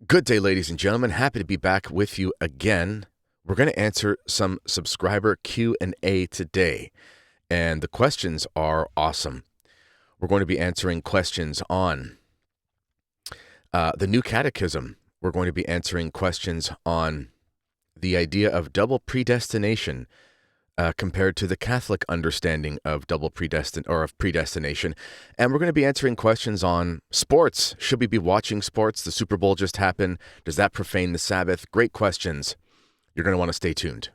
Good day, ladies and gentlemen. Happy to be back with you again. We're going to answer some subscriber Q&A today, and the questions are awesome. We're going to be answering questions on the new catechism. We're going to be answering questions on the idea of double predestination compared to the Catholic understanding of predestination. And we're going to be answering questions on sports. Should we be watching sports? The Super Bowl just happened. Does that profane the Sabbath? Great questions. You're going to want to stay tuned.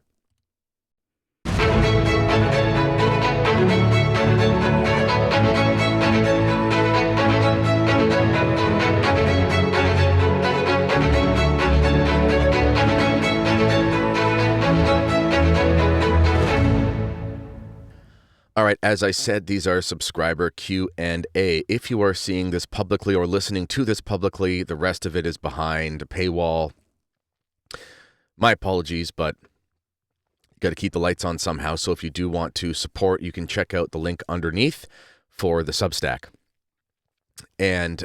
All right, as I said, these are subscriber Q&A. If you are seeing this publicly or listening to this publicly, the rest of it is behind a paywall. My apologies, but you got to keep the lights on somehow. So if you do want to support, you can check out the link underneath for the Substack. And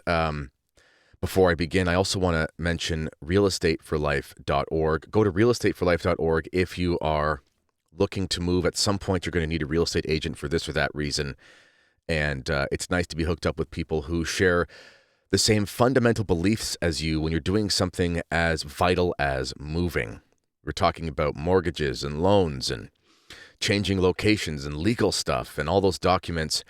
before I begin, I also want to mention realestateforlife.org. Go to realestateforlife.org if you are looking to move. At some point, you're going to need a real estate agent for this or that reason. And it's nice to be hooked up with people who share the same fundamental beliefs as you when you're doing something as vital as moving. We're talking about mortgages and loans and changing locations and legal stuff and all those documents.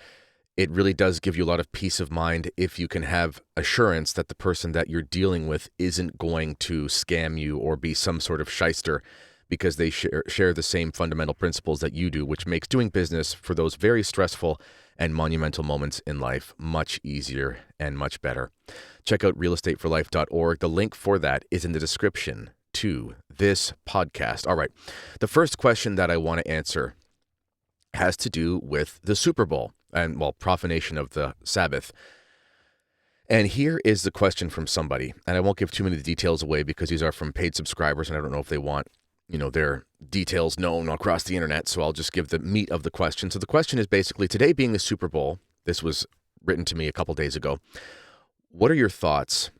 It really does give you a lot of peace of mind if you can have assurance that the person that you're dealing with isn't going to scam you or be some sort of shyster, because they share the same fundamental principles that you do, which makes doing business for those very stressful and monumental moments in life much easier and much better. Check out realestateforlife.org. The link for that is in the description to this podcast. All right. The first question that I want to answer has to do with the Super Bowl and, profanation of the Sabbath. And here is the question from somebody, and I won't give too many details away because these are from paid subscribers, and I don't know if they want their details known across the internet, so I'll just give the meat of the question. So the question is basically, today being the Super Bowl, this was written to me a couple days ago, what are your thoughts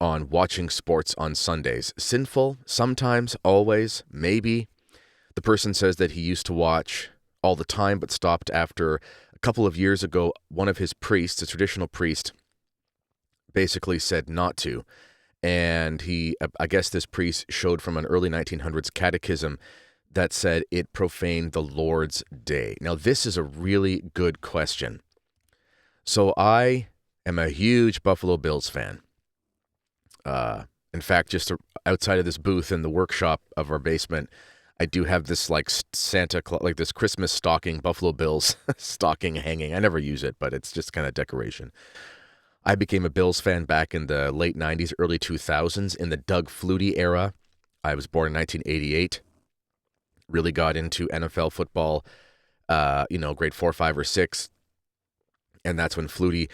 on watching sports on Sundays? Sinful? Sometimes? Always? Maybe? The person says that he used to watch all the time, but stopped after a couple of years ago. One of his priests, a traditional priest, basically said not to. And I guess this priest showed from an early 1900s catechism that said it profaned the Lord's Day. Now, this is a really good question. So I am a huge Buffalo Bills fan. In fact, just outside of this booth in the workshop of our basement, I do have this Santa Claus, this Christmas stocking, Buffalo Bills stocking hanging. I never use it, but it's just kind of decoration. I became a Bills fan back in the late 90s, early 2000s, in the Doug Flutie era. I was born in 1988. Really got into NFL football, grade 4, 5, or 6. And that's when Flutie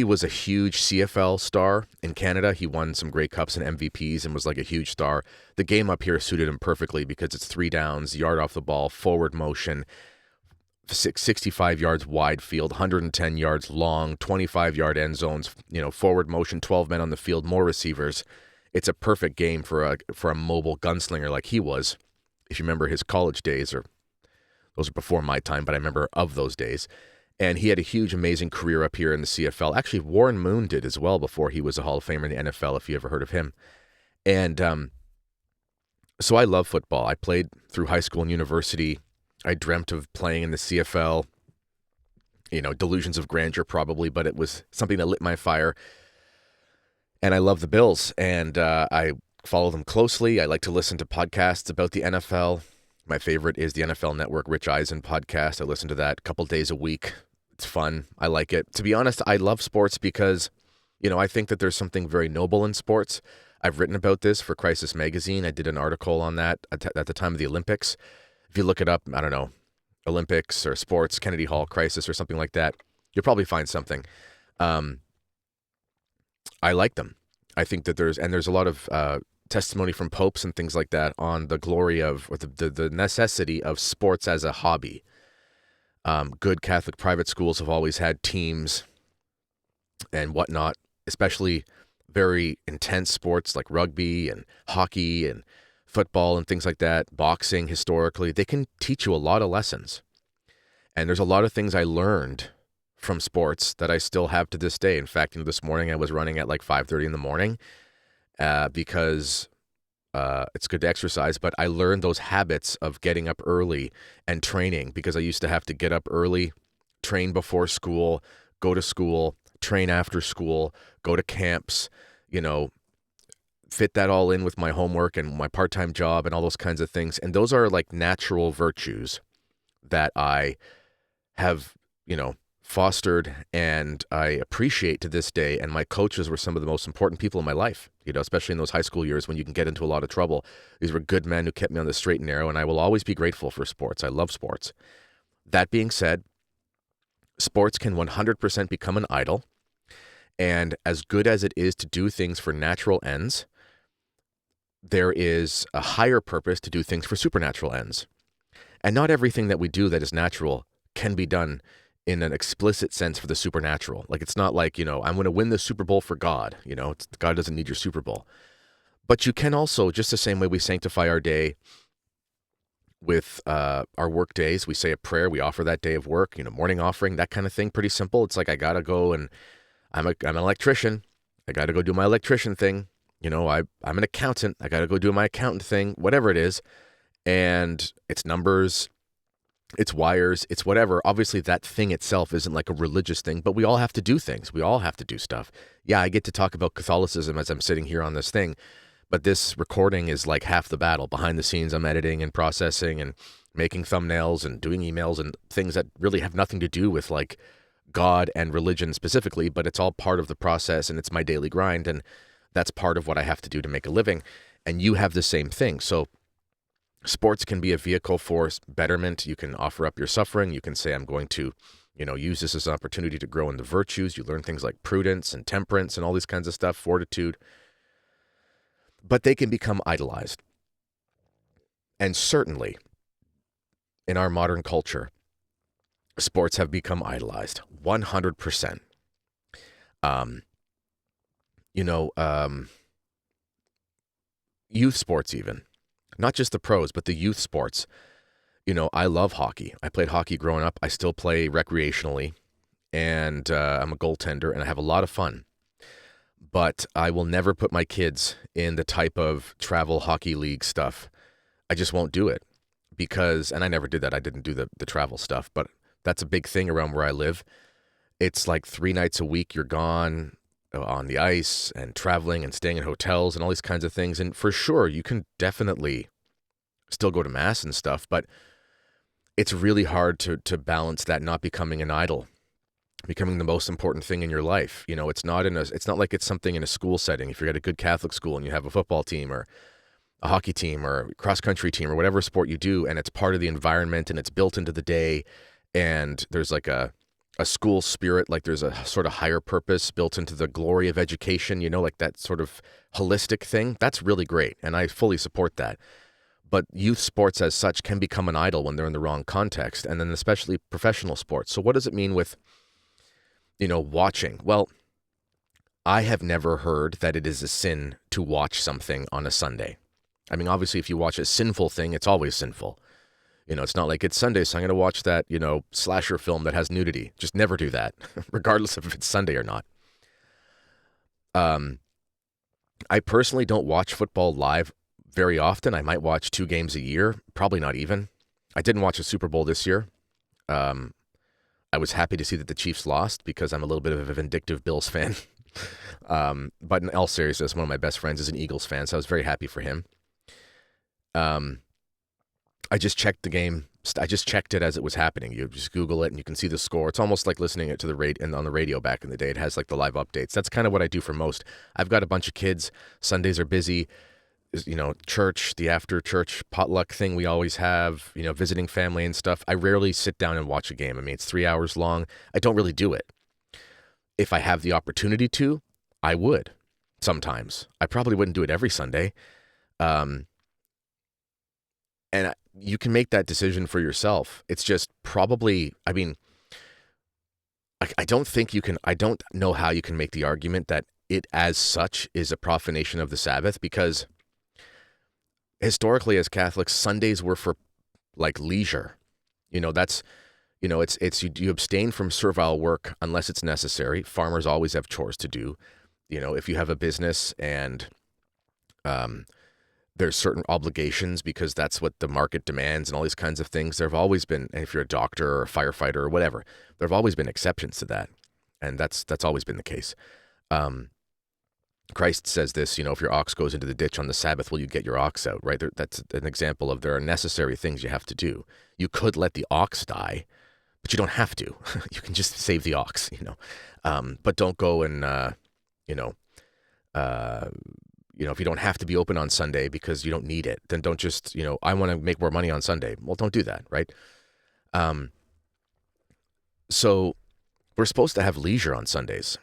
was a huge CFL star in Canada. He won some Grey Cups and MVPs and was like a huge star. The game up here suited him perfectly because it's 3 downs, yard off the ball, forward motion, 65 yards wide field, 110 yards long, 25-yard end zones, forward motion, 12 men on the field, more receivers. It's a perfect game for a mobile gunslinger like he was. If you remember his college days, or those are before my time, but I remember of those days. And he had a huge, amazing career up here in the CFL. Actually, Warren Moon did as well before he was a Hall of Famer in the NFL, if you ever heard of him. And so I love football. I played through high school and university. I dreamt of playing in the CFL, delusions of grandeur probably, but it was something that lit my fire. And I love the Bills, and I follow them closely. I like to listen to podcasts about the NFL. My favorite is the NFL Network Rich Eisen podcast. I listen to that a couple days a week. It's fun. I like it. To be honest, I love sports because, I think that there's something very noble in sports. I've written about this for Crisis Magazine. I did an article on that at the time of the Olympics. If you look it up, I don't know, Olympics or sports, Kennedy Hall crisis or something like that, you'll probably find something. I like them. I think that there's a lot of testimony from popes and things like that on the glory of, or the necessity of sports as a hobby. Good Catholic private schools have always had teams and whatnot, especially very intense sports like rugby and hockey and football and things like that, boxing historically, they can teach you a lot of lessons. And there's a lot of things I learned from sports that I still have to this day. In fact, this morning I was running at like 5:30 in the morning because it's good to exercise, but I learned those habits of getting up early and training because I used to have to get up early, train before school, go to school, train after school, go to camps, fit that all in with my homework and my part-time job and all those kinds of things. And those are like natural virtues that I have, fostered and I appreciate to this day. And my coaches were some of the most important people in my life, especially in those high school years when you can get into a lot of trouble. These were good men who kept me on the straight and narrow, and I will always be grateful for sports. I love sports. That being said, sports can 100% become an idol. And as good as it is to do things for natural ends, there is a higher purpose to do things for supernatural ends. And not everything that we do that is natural can be done in an explicit sense for the supernatural. Like, it's not like, I'm going to win the Super Bowl for God. God doesn't need your Super Bowl. But you can also, just the same way we sanctify our day with our work days, we say a prayer, we offer that day of work, morning offering, that kind of thing. Pretty simple. It's like I got to go and I'm an electrician. I got to go do my electrician thing. I'm an accountant. I got to go do my accountant thing, whatever it is. And it's numbers, it's wires, it's whatever. Obviously, that thing itself isn't like a religious thing, but we all have to do things. We all have to do stuff. Yeah, I get to talk about Catholicism as I'm sitting here on this thing, but this recording is like half the battle. Behind the scenes, I'm editing and processing and making thumbnails and doing emails and things that really have nothing to do with like God and religion specifically, but it's all part of the process and it's my daily grind. And that's part of what I have to do to make a living. And you have the same thing. So sports can be a vehicle for betterment. You can offer up your suffering. You can say, I'm going to, use this as an opportunity to grow in the virtues. You learn things like prudence and temperance and all these kinds of stuff, fortitude. But they can become idolized. And certainly, in our modern culture, sports have become idolized, 100%. Youth sports even. Not just the pros, but the youth sports. I love hockey. I played hockey growing up. I still play recreationally, and I'm a goaltender, and I have a lot of fun. But I will never put my kids in the type of travel hockey league stuff. I just won't do it because, and I never did that. I didn't do the travel stuff, but that's a big thing around where I live. It's like 3 nights a week you're gone on the ice and traveling and staying in hotels and all these kinds of things. And for sure, you can definitely still go to mass and stuff, but it's really hard to balance that not becoming an idol, becoming the most important thing in your life. It's not like it's something in a school setting. If you're at a good Catholic school and you have a football team or a hockey team or a cross-country team or whatever sport you do, and it's part of the environment and it's built into the day, and there's like a school spirit, like there's a sort of higher purpose built into the glory of education, like that sort of holistic thing. That's really great, and I fully support that. But youth sports as such can become an idol when they're in the wrong context, and then especially professional sports. So what does it mean with, watching? Well, I have never heard that it is a sin to watch something on a Sunday. I mean, obviously, if you watch a sinful thing, it's always sinful. It's not like it's Sunday, so I'm going to watch that, slasher film that has nudity. Just never do that, regardless of if it's Sunday or not. I personally don't watch football live very often. I might watch 2 games a year, probably not even. I didn't watch a Super Bowl this year. I was happy to see that the Chiefs lost because I'm a little bit of a vindictive Bills fan. But in all seriousness, one of my best friends is an Eagles fan, so I was very happy for him. I just checked the game. I just checked it as it was happening. You just Google it and you can see the score. It's almost like listening it to the radio on the radio back in the day. It has like the live updates. That's kind of what I do for most. I've got a bunch of kids. Sundays are busy. Church, the after church potluck thing we always have, visiting family and stuff. I rarely sit down and watch a game. I mean, it's 3 hours long. I don't really do it. If I have the opportunity to, I would sometimes. I probably wouldn't do it every Sunday. And you can make that decision for yourself. It's just probably, I don't think you can, I don't know how you can make the argument that it as such is a profanation of the Sabbath, because historically as Catholics, Sundays were for like leisure. That's, you abstain from servile work unless it's necessary. Farmers always have chores to do. If you have a business and there's certain obligations because that's what the market demands and all these kinds of things. There have always been, and if you're a doctor or a firefighter or whatever, there have always been exceptions to that. And that's always been the case. Christ says this, if your ox goes into the ditch on the Sabbath, will you get your ox out, right? That's an example of there are necessary things you have to do. You could let the ox die, but you don't have to. You can just save the ox, but don't go and, if you don't have to be open on Sunday because you don't need it, then don't just, I want to make more money on Sunday. Well, don't do that, right? So we're supposed to have leisure on Sundays.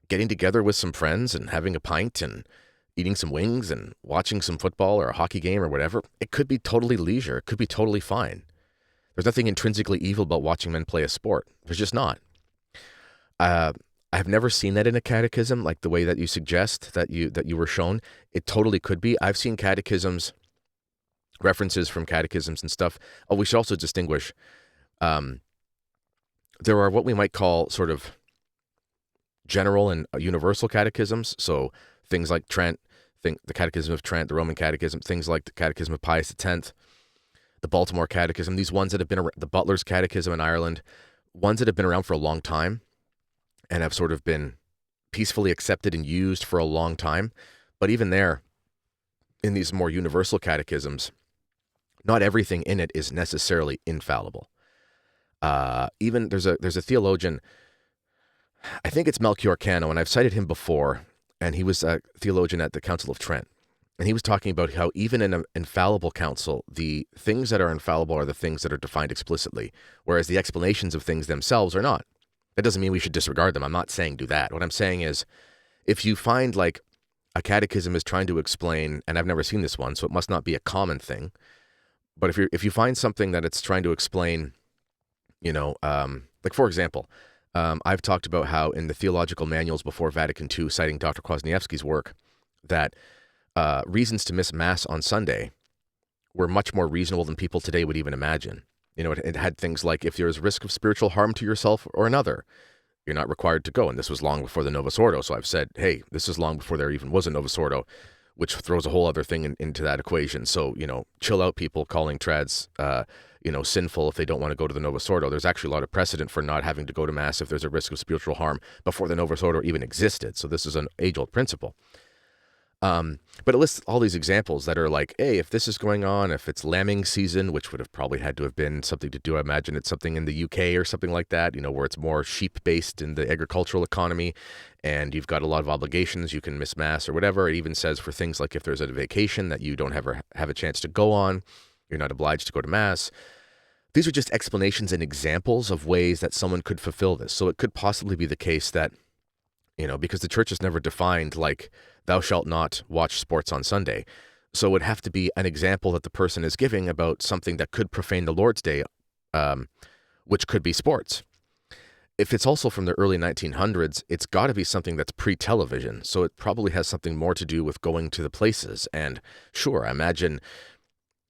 Getting together with some friends and having a pint and eating some wings and watching some football or a hockey game or whatever, it could be totally leisure. It could be totally fine. There's nothing intrinsically evil about watching men play a sport. There's just not. I have never seen that in a catechism, like the way that you suggest that you were shown. It totally could be. I've seen catechisms, references from catechisms and stuff. Oh, we should also distinguish. There are what we might call sort of general and universal catechisms. So things like Trent, the Catechism of Trent, the Roman Catechism, things like the Catechism of Pius X, the Baltimore Catechism, these ones that have been around, the Butler's Catechism in Ireland, ones that have been around for a long time and have sort of been peacefully accepted and used for a long time. But even there, in these more universal catechisms, not everything in it is necessarily infallible. Even there's a theologian, I think it's Melchior Cano, and I've cited him before, and he was a theologian at the Council of Trent. And he was talking about how even in an infallible council, the things that are infallible are the things that are defined explicitly, whereas the explanations of things themselves are not. That doesn't mean we should disregard them. I'm not saying do that. What I'm saying is, if you find like a catechism is trying to explain, and I've never seen this one, so it must not be a common thing, but if you find something that it's trying to explain, like for example, I've talked about how in the theological manuals before Vatican II, citing Dr. Kwasniewski's work, that reasons to miss Mass on Sunday were much more reasonable than people today would even imagine. It had things like, if there's risk of spiritual harm to yourself or another, you're not required to go. And this was long before the Novus Ordo. So I've said, hey, this is long before there even was a Novus Ordo, which throws a whole other thing into that equation. So, chill out, people calling trads, sinful if they don't want to go to the Novus Ordo. There's actually a lot of precedent for not having to go to Mass if there's a risk of spiritual harm before the Novus Ordo even existed. So this is an age-old principle. But it lists all these examples that are like, hey, if this is going on, if it's lambing season, which would have probably had to have been something to do, I imagine it's something in the UK or something like that, where it's more sheep-based in the agricultural economy, and you've got a lot of obligations, you can miss Mass or whatever. It even says for things like if there's a vacation that you don't ever have a chance to go on, you're not obliged to go to Mass. These are just explanations and examples of ways that someone could fulfill this. So it could possibly be the case that, because the church has never defined like, thou shalt not watch sports on Sunday. So it would have to be an example that the person is giving about something that could profane the Lord's Day, which could be sports. If it's also from the early 1900s, it's got to be something that's pre-television. So it probably has something more to do with going to the places. And sure, I imagine,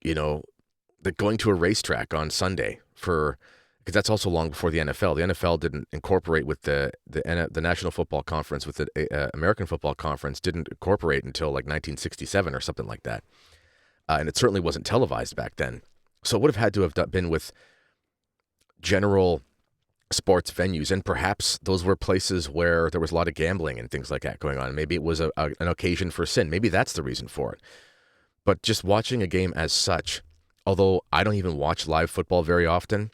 that going to a racetrack on Sunday because that's also long before the NFL. The NFL didn't incorporate with the National Football Conference, with the American Football Conference, didn't incorporate until like 1967 or something like that. And it certainly wasn't televised back then. So it would have had to have been with general sports venues. And perhaps those were places where there was a lot of gambling and things like that going on. Maybe it was an occasion for sin. Maybe that's the reason for it. But just watching a game as such, although I don't even watch live football very often,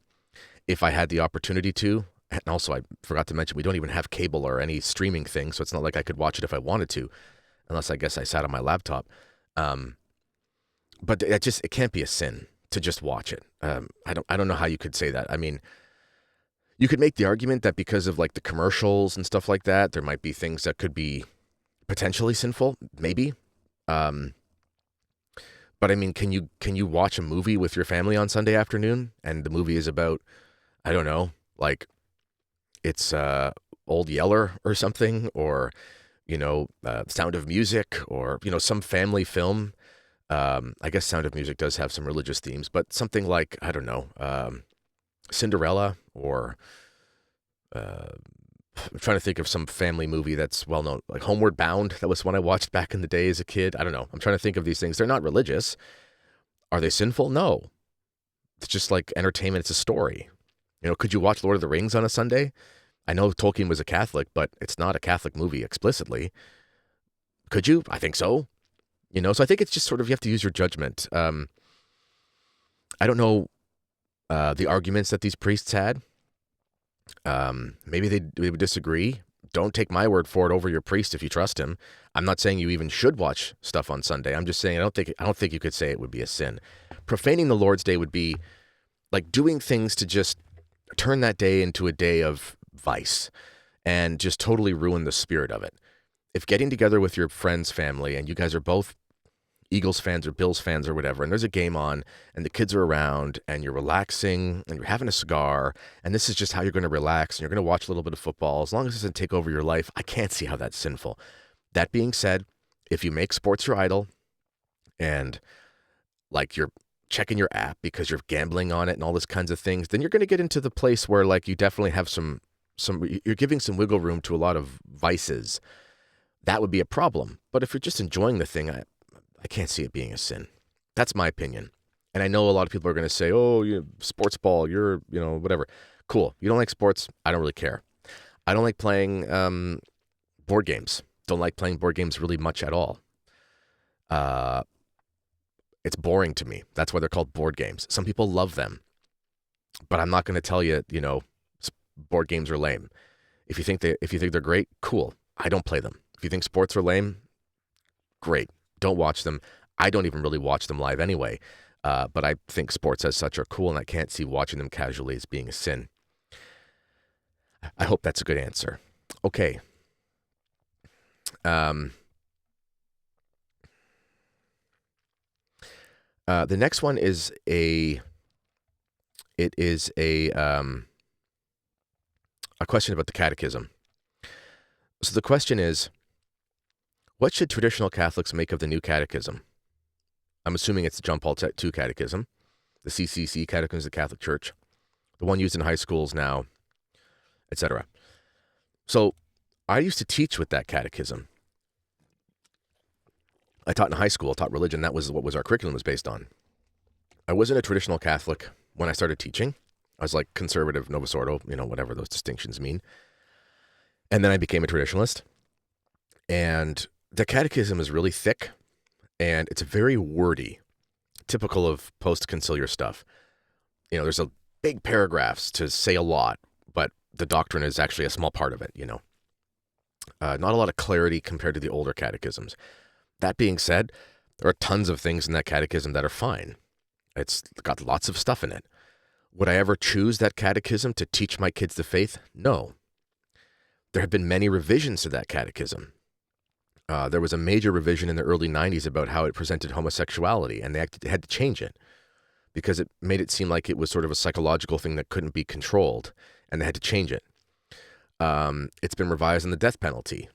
if I had the opportunity to, and also I forgot to mention, we don't even have cable or any streaming thing, so it's not like I could watch it if I wanted to, unless I guess I sat on my laptop. But it can't be a sin to just watch it. I don't know how you could say that. I mean, you could make the argument that because of like the commercials and stuff like that, there might be things that could be potentially sinful, maybe. But I mean, can you watch a movie with your family on Sunday afternoon, and the movie is about, I don't know, like it's Old Yeller or something, or Sound of Music, or, some family film. I guess Sound of Music does have some religious themes, but something like, I don't know, Cinderella, or I'm trying to think of some family movie that's well known, like Homeward Bound. That was one I watched back in the day as a kid. I don't know. I'm trying to think of these things. They're not religious. Are they sinful? No. It's just like entertainment. It's a story. Could you watch Lord of the Rings on a Sunday? I know Tolkien was a Catholic, but it's not a Catholic movie explicitly. Could you? I think so. So I think it's just sort of, you have to use your judgment. I don't know the arguments that these priests had. Maybe they would disagree. Don't take my word for it over your priest if you trust him. I'm not saying you even should watch stuff on Sunday. I'm just saying I don't think you could say it would be a sin. Profaning the Lord's Day would be like doing things to just turn that day into a day of vice and just totally ruin the spirit of it. If getting together with your friend's family and you guys are both Eagles fans or Bills fans or whatever, and there's a game on and the kids are around and you're relaxing and you're having a cigar and this is just how you're going to relax and you're going to watch a little bit of football, as long as it doesn't take over your life, I can't see how that's sinful. That being said, if you make sports your idol and like you're checking your app because you're gambling on it and all this kinds of things, then you're going to get into the place where like you definitely have you're giving some wiggle room to a lot of vices. That would be a problem. But if you're just enjoying the thing, I can't see it being a sin. That's my opinion. And I know a lot of people are going to say, oh, sports ball, you're, whatever. Cool. You don't like sports? I don't really care. I don't like playing board games. Don't like playing board games really much at all. It's boring to me. That's why they're called board games. Some people love them. But I'm not going to tell you, board games are lame. If you think they're great, cool. I don't play them. If you think sports are lame, great. Don't watch them. I don't even really watch them live anyway. But I think sports as such are cool, and I can't see watching them casually as being a sin. I hope that's a good answer. Okay. The next one is a question about the catechism. So the question is, what should traditional Catholics make of the new catechism? I'm assuming it's the John Paul II catechism, the CCC catechism of the Catholic Church, the one used in high schools now, etc. So I used to teach with that catechism. I taught in high school, taught religion. That was what our curriculum was based on. I wasn't a traditional Catholic when I started teaching. I was like conservative, Novus Ordo, whatever those distinctions mean. And then I became a traditionalist. And the catechism is really thick and it's very wordy, typical of post-conciliar stuff. There's a big paragraphs to say a lot, but the doctrine is actually a small part of it, Not a lot of clarity compared to the older catechisms. That being said, there are tons of things in that catechism that are fine. It's got lots of stuff in it. Would I ever choose that catechism to teach my kids the faith? No. There have been many revisions to that catechism. There was a major revision in the early 90s about how it presented homosexuality, and they had to change it because it made it seem like it was sort of a psychological thing that couldn't be controlled, and they had to change it. It's been revised on the death penalty.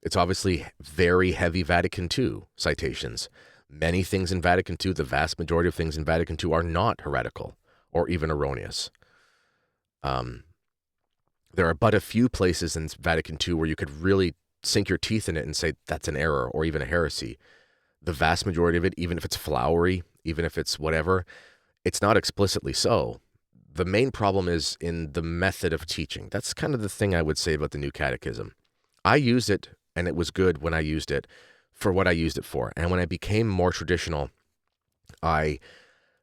It's obviously very heavy Vatican II citations. Many things in Vatican II, the vast majority of things in Vatican II are not heretical or even erroneous. There are but a few places in Vatican II where you could really sink your teeth in it and say that's an error or even a heresy. The vast majority of it, even if it's flowery, even if it's whatever, it's not explicitly so. The main problem is in the method of teaching. That's kind of the thing I would say about the new catechism. I used it, and it was good when I used it for what I used it for. And when I became more traditional, I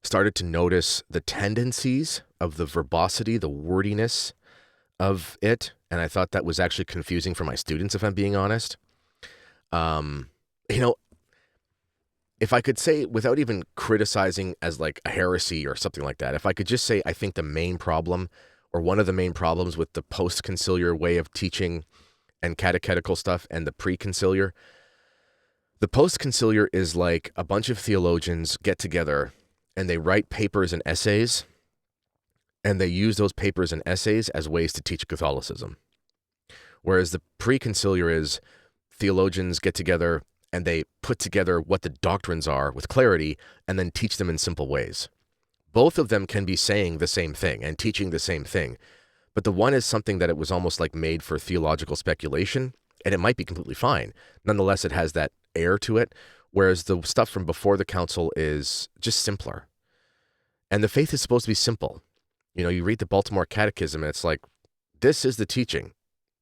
started to notice the tendencies of the verbosity, the wordiness of it. And I thought that was actually confusing for my students, if I'm being honest. If I could say, without even criticizing as like a heresy or something like that, if I could just say, I think the main problem, or one of the main problems with the post-conciliar way of teaching and catechetical stuff and the pre-conciliar, the post-conciliar is like a bunch of theologians get together and they write papers and essays, and they use those papers and essays as ways to teach Catholicism. Whereas the preconciliar is theologians get together and they put together what the doctrines are with clarity and then teach them in simple ways. Both of them can be saying the same thing and teaching the same thing, but the one is something that it was almost like made for theological speculation, and it might be completely fine. Nonetheless, it has that air to it, whereas the stuff from before the council is just simpler. And the faith is supposed to be simple. You know, you read the Baltimore Catechism and it's like, this is the teaching.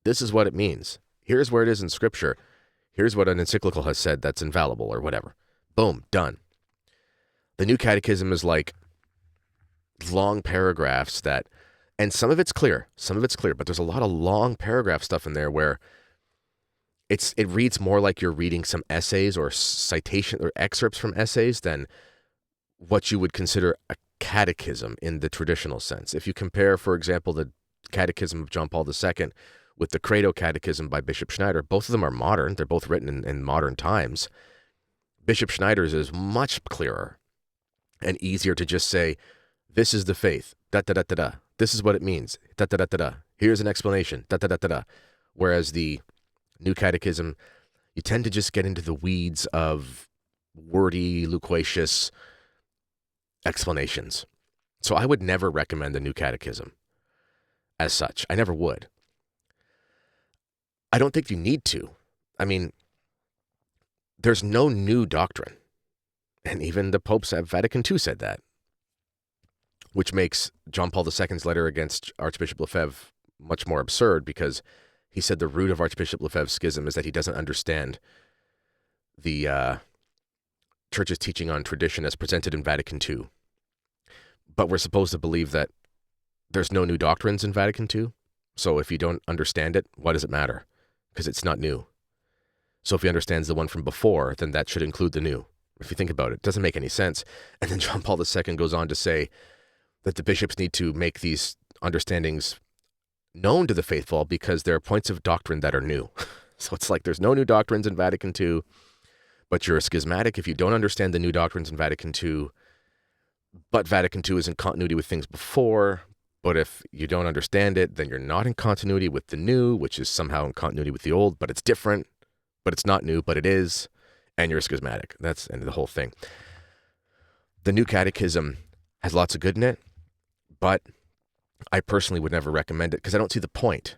This is what it means. Here's where it is in Scripture. Here's what an encyclical has said that's infallible or whatever. Boom, done. The New Catechism is like long paragraphs that, and some of it's clear, but there's a lot of long paragraph stuff in there where it reads more like you're reading some essays or citation or excerpts from essays than what you would consider a catechism in the traditional sense. If you compare, for example, the Catechism of John Paul II with the Credo Catechism by Bishop Schneider, both of them are modern. They're both written in modern times. Bishop Schneider's is much clearer and easier to just say, this is the faith, da-da-da-da-da. This is what it means, da-da-da-da-da. Here's an explanation, da-da-da-da-da. Whereas the New Catechism, you tend to just get into the weeds of wordy, loquacious explanations. So I would never recommend the New Catechism as such. I never would. I don't think you need to. I mean, there's no new doctrine. And even the popes at Vatican II said that, which makes John Paul II's letter against Archbishop Lefebvre much more absurd, because he said the root of Archbishop Lefebvre's schism is that he doesn't understand the Church's teaching on tradition as presented in Vatican II. But we're supposed to believe that there's no new doctrines in Vatican II. So if you don't understand it, why does it matter? Because it's not new. So if he understands the one from before, then that should include the new. If you think about it, it doesn't make any sense. And then John Paul II goes on to say that the bishops need to make these understandings known to the faithful because there are points of doctrine that are new. So it's like there's no new doctrines in Vatican II, but you're a schismatic if you don't understand the new doctrines in Vatican II. But Vatican II is in continuity with things before. But if you don't understand it, then you're not in continuity with the new, which is somehow in continuity with the old, but it's different, but it's not new, but it is, and you're a schismatic. That's the end of the whole thing. The New Catechism has lots of good in it, but I personally would never recommend it because I don't see the point.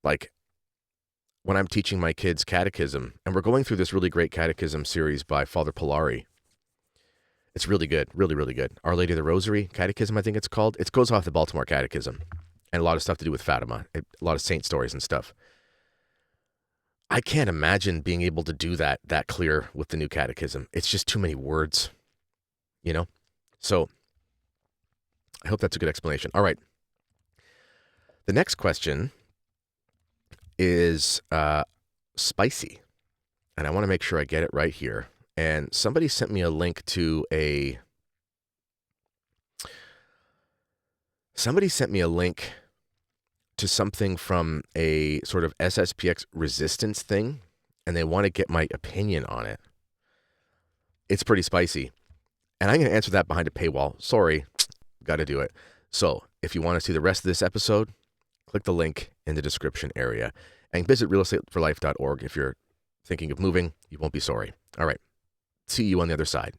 Like, when I'm teaching my kids catechism, and we're going through this really great catechism series by Father Polari. It's really good, really, really good. Our Lady of the Rosary Catechism, I think it's called. It goes off the Baltimore Catechism, and a lot of stuff to do with Fatima, a lot of saint stories and stuff. I can't imagine being able to do that clear with the New Catechism. It's just too many words, you know? So I hope that's a good explanation. All right. The next question is spicy, and I want to make sure I get it right here. And somebody sent me a link to something from a sort of SSPX resistance thing, and they want to get my opinion on it. It's pretty spicy. And I'm going to answer that behind a paywall. Sorry, got to do it. So if you want to see the rest of this episode, click the link in the description area and visit realestateforlife.org. If you're thinking of moving, you won't be sorry. All right. See you on the other side.